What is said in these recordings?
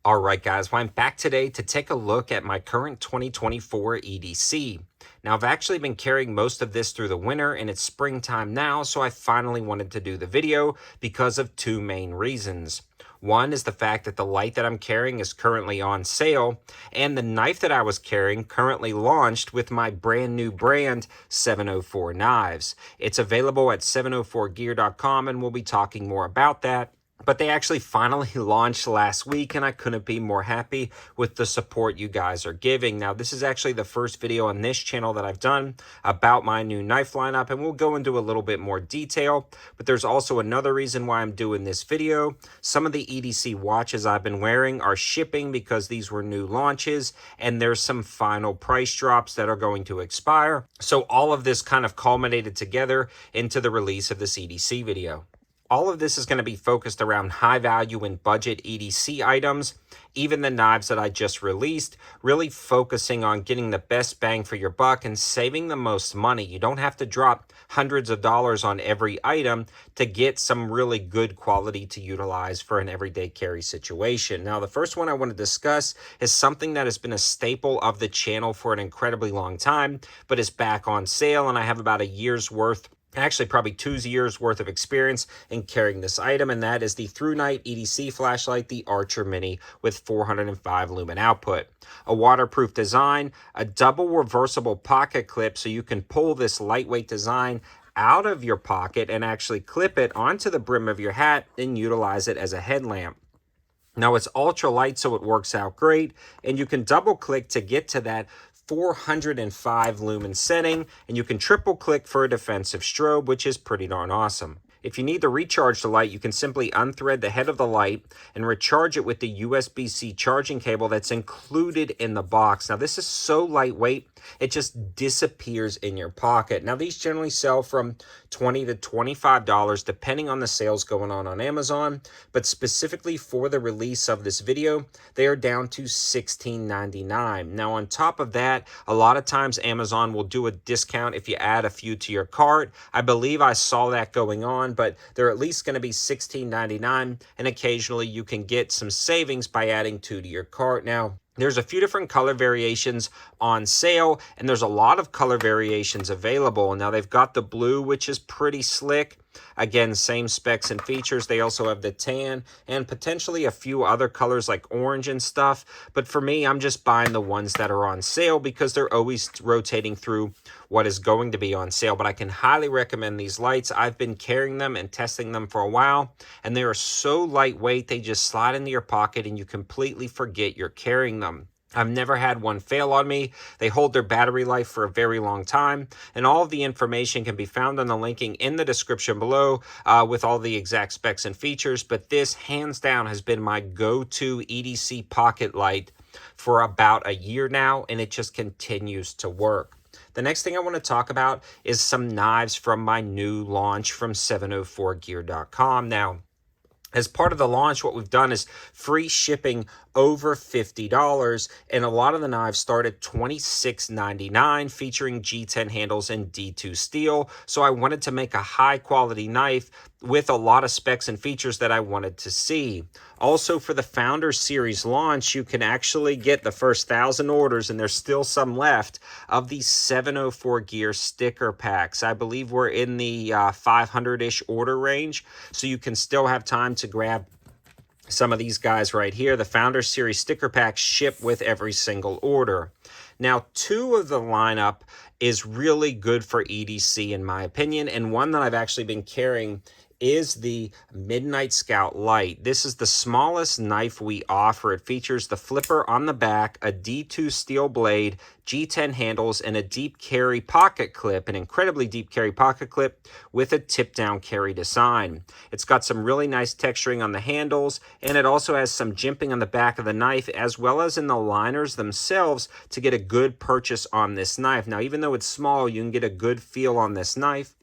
All right, guys, well, I'm back today to take a look at my current 2024 EDC. Now, I've actually been carrying most of this through the winter and it's springtime now, so I finally wanted to do the video because of two main reasons. One is the fact that the light that I'm carrying is currently on sale, and the knife that I was carrying currently launched with my brand new brand, 704 Knives. It's available at 704gear.com, and we'll be talking more about that. But they actually finally launched last week, and I couldn't be more happy with the support you guys are giving. Now, this is actually the first video on this channel that I've done about my new knife lineup, and we'll go into a little bit more detail. But there's also another reason why I'm doing this video. Some of the EDC watches I've been wearing are shipping because these were new launches, and there's some final price drops that are going to expire. So all of this kind of culminated together into the release of this EDC video. All of this is going to be focused around high value and budget EDC items, even the knives that I just released, really focusing on getting the best bang for your buck and saving the most money. You don't have to drop hundreds of dollars on every item to get some really good quality to utilize for an everyday carry situation. Now, the first one I want to discuss is something that has been a staple of the channel for an incredibly long time, but is back on sale, and I have about a year's worth, actually probably 2 years worth of experience in carrying this item, and that is the ThruNite EDC flashlight, the Archer Mini with 405 lumen output. A waterproof design, a double reversible pocket clip so you can pull this lightweight design out of your pocket and actually clip it onto the brim of your hat and utilize it as a headlamp. Now, it's ultra light, so it works out great, and you can double click to get to that 405 lumen setting, and you can triple click for a defensive strobe, which is pretty darn awesome. If you need to recharge the light, you can simply unthread the head of the light and recharge it with the USB-C charging cable that's included in the box. Now, this is so lightweight, it just disappears in your pocket. Now, these generally sell from $20 to $25, depending on the sales going on Amazon, but specifically for the release of this video, they are down to $16.99. Now, on top of that, a lot of times Amazon will do a discount if you add a few to your cart. I believe I saw that going on, but they're at least going to be $16.99, and occasionally you can get some savings by adding 2 to your cart. Now, there's a few different color variations on sale, and there's a lot of color variations available. Now, they've got the blue, which is pretty slick. Again, same specs and features. They also have the tan and potentially a few other colors like orange and stuff. But for me, I'm just buying the ones that are on sale because they're always rotating through what is going to be on sale. But I can highly recommend these lights. I've been carrying them and testing them for a while, and they are so lightweight, they just slide into your pocket and you completely forget you're carrying them. I've never had one fail on me. They hold their battery life for a very long time, and all of the information can be found on the linking in the description below with all the exact specs and features. But this, hands down, has been my go-to EDC pocket light for about a year now, and it just continues to work. The next thing I want to talk about is some knives from my new launch from 704gear.com. Now, as part of the launch, what we've done is free shipping over $50, and a lot of the knives start at $26.99, featuring G10 handles and D2 steel. So I wanted to make a high quality knife with a lot of specs and features that I wanted to see. Also, for the Founder Series launch, you can actually get the first 1,000 orders, and there's still some left, of these 704 Gear sticker packs. I believe we're in the 500-ish order range, so you can still have time to grab some of these guys right here. The Founder Series sticker packs ship with every single order. Now, 2 of the lineup is really good for EDC in my opinion, and one that I've actually been carrying is the Midnight Scout Light. This is the smallest knife we offer. It features the flipper on the back, a D2 steel blade, G10 handles, and a deep carry pocket clip, an incredibly deep carry pocket clip with a tip-down carry design. It's got some really nice texturing on the handles, and it also has some jimping on the back of the knife as well as in the liners themselves to get a good purchase on this knife. Now, even though it's small, you can get a good feel on this knife.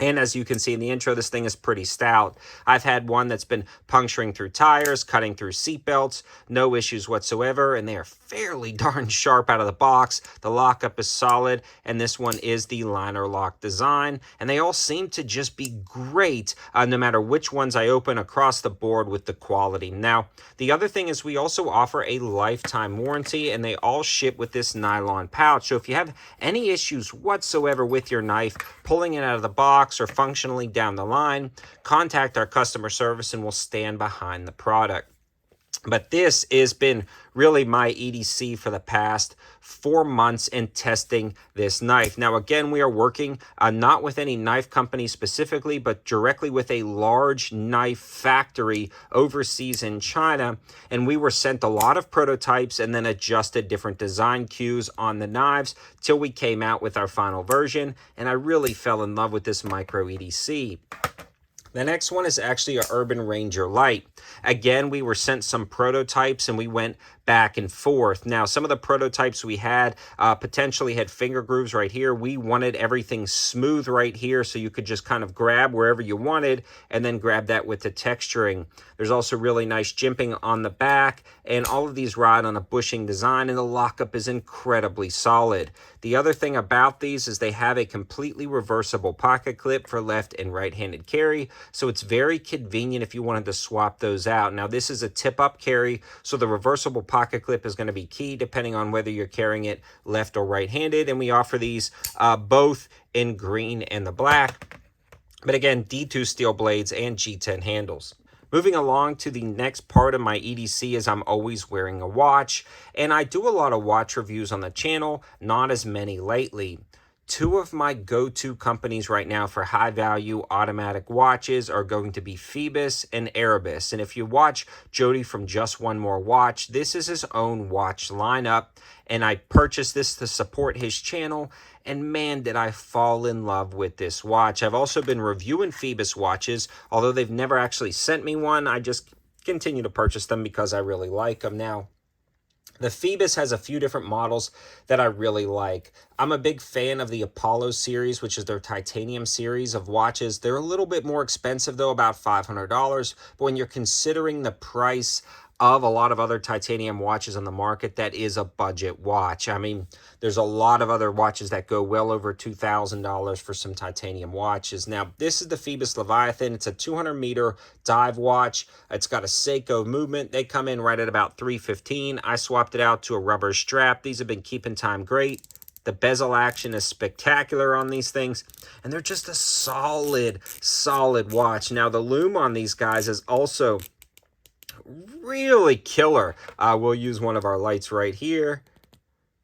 And as you can see in the intro, this thing is pretty stout. I've had one that's been puncturing through tires, cutting through seat belts, no issues whatsoever, and they are fairly darn sharp out of the box. The lockup is solid, and this one is the liner lock design, and they all seem to just be great no matter which ones I open across the board with the quality. Now, the other thing is we also offer a lifetime warranty, and they all ship with this nylon pouch. So if you have any issues whatsoever with your knife, pulling it out of the box, or functionally down the line, contact our customer service and we'll stand behind the product. But this has been really my EDC for the past 4 months in testing this knife. Now, again, we are working not with any knife company specifically, but directly with a large knife factory overseas in China. And we were sent a lot of prototypes and then adjusted different design cues on the knives till we came out with our final version. And I really fell in love with this micro EDC. The next one is actually a Urban Ranger Light. Again, we were sent some prototypes and we went back and forth. Now, some of the prototypes we had potentially had finger grooves right here. We wanted everything smooth right here so you could just kind of grab wherever you wanted and then grab that with the texturing. There's also really nice jimping on the back, and all of these ride on a bushing design, and the lockup is incredibly solid. The other thing about these is they have a completely reversible pocket clip for left and right-handed carry, so it's very convenient if you wanted to swap those out. Now, this is a tip-up carry, so the reversible pocket clip is going to be key depending on whether you're carrying it left or right-handed, and we offer these both in green and the black. But again, D2 steel blades and G10 handles. Moving along to the next part of my EDC is I'm always wearing a watch, and I do a lot of watch reviews on the channel, not as many lately. Two of my go-to companies right now for high-value automatic watches are going to be Phoebus and Erebus. And if you watch Jody from Just One More Watch, this is his own watch lineup, and I purchased this to support his channel, and man, did I fall in love with this watch. I've also been reviewing Phoebus watches, although they've never actually sent me one. I just continue to purchase them because I really like them. Now, the Phoebus has a few different models that I really like. I'm a big fan of the Apollo series, which is their titanium series of watches. They're a little bit more expensive, though, about $500. But when you're considering the price of a lot of other titanium watches on the market, that is a budget watch. I mean, there's a lot of other watches that go well over $2,000 for some titanium watches. Now, this is the Phoebus Leviathan. It's a 200-meter dive watch. It's got a Seiko movement. They come in right at about $315. I swapped it out to a rubber strap. These have been keeping time great. The bezel action is spectacular on these things, and they're just a solid watch. Now, the lume on these guys is also really killer. We'll use one of our lights right here,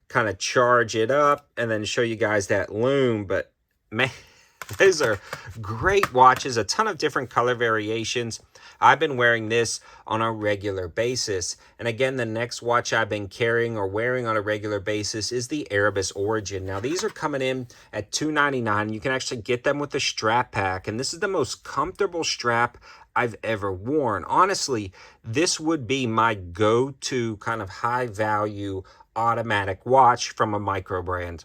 kind of charge it up, and then show you guys that lume. But man, these are great watches, a ton of different color variations. I've been wearing this on a regular basis. And again, the next watch I've been carrying or wearing on a regular basis is the Erebus Origin. Now, these are coming in at $299. You can actually get them with the strap pack, and this is the most comfortable strap I've ever worn. Honestly, this would be my go-to kind of high-value automatic watch from a micro brand.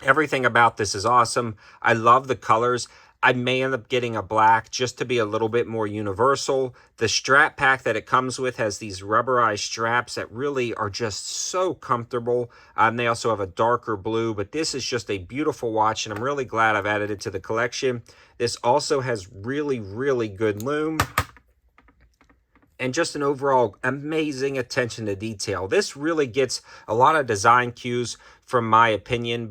Everything about this is awesome. I love the colors. I may end up getting a black just to be a little bit more universal. The strap pack that it comes with has these rubberized straps that really are just so comfortable. They also have a darker blue, but this is just a beautiful watch, and I'm really glad I've added it to the collection. This also has really good lume, and just an overall amazing attention to detail. This really gets a lot of design cues, from my opinion,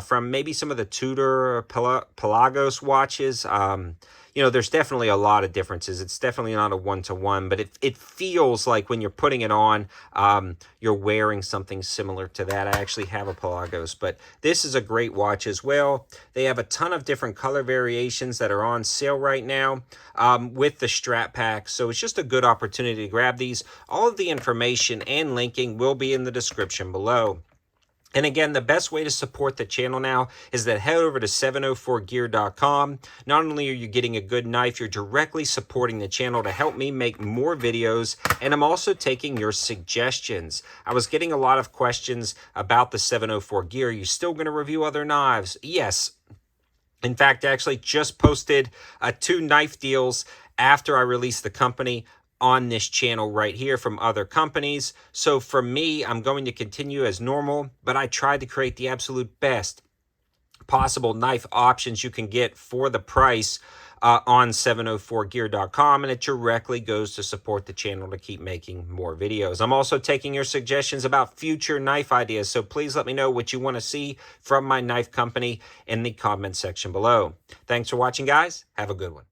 from maybe some of the Tudor Pelagos watches. You know, there's definitely a lot of differences. It's definitely not a one-to-one, but it feels like when you're putting it on, you're wearing something similar to that. I actually have a Pelagos, but this is a great watch as well. They have a ton of different color variations that are on sale right now with the strap pack, so it's just a good opportunity to grab these. All of the information and linking will be in the description below. And again, the best way to support the channel now is that head over to 704gear.com. Not only are you getting a good knife, you're directly supporting the channel to help me make more videos, and I'm also taking your suggestions. I was getting a lot of questions about the 704 Gear. Are you still going to review other knives? Yes. In fact, I actually just posted 2 knife deals after I released the company on this channel right here from other companies. So for me, I'm going to continue as normal, but I tried to create the absolute best possible knife options you can get for the price on 704gear.com, and it directly goes to support the channel to keep making more videos. I'm also taking your suggestions about future knife ideas, so please let me know what you want to see from my knife company in the comment section below. Thanks for watching, guys. Have a good one.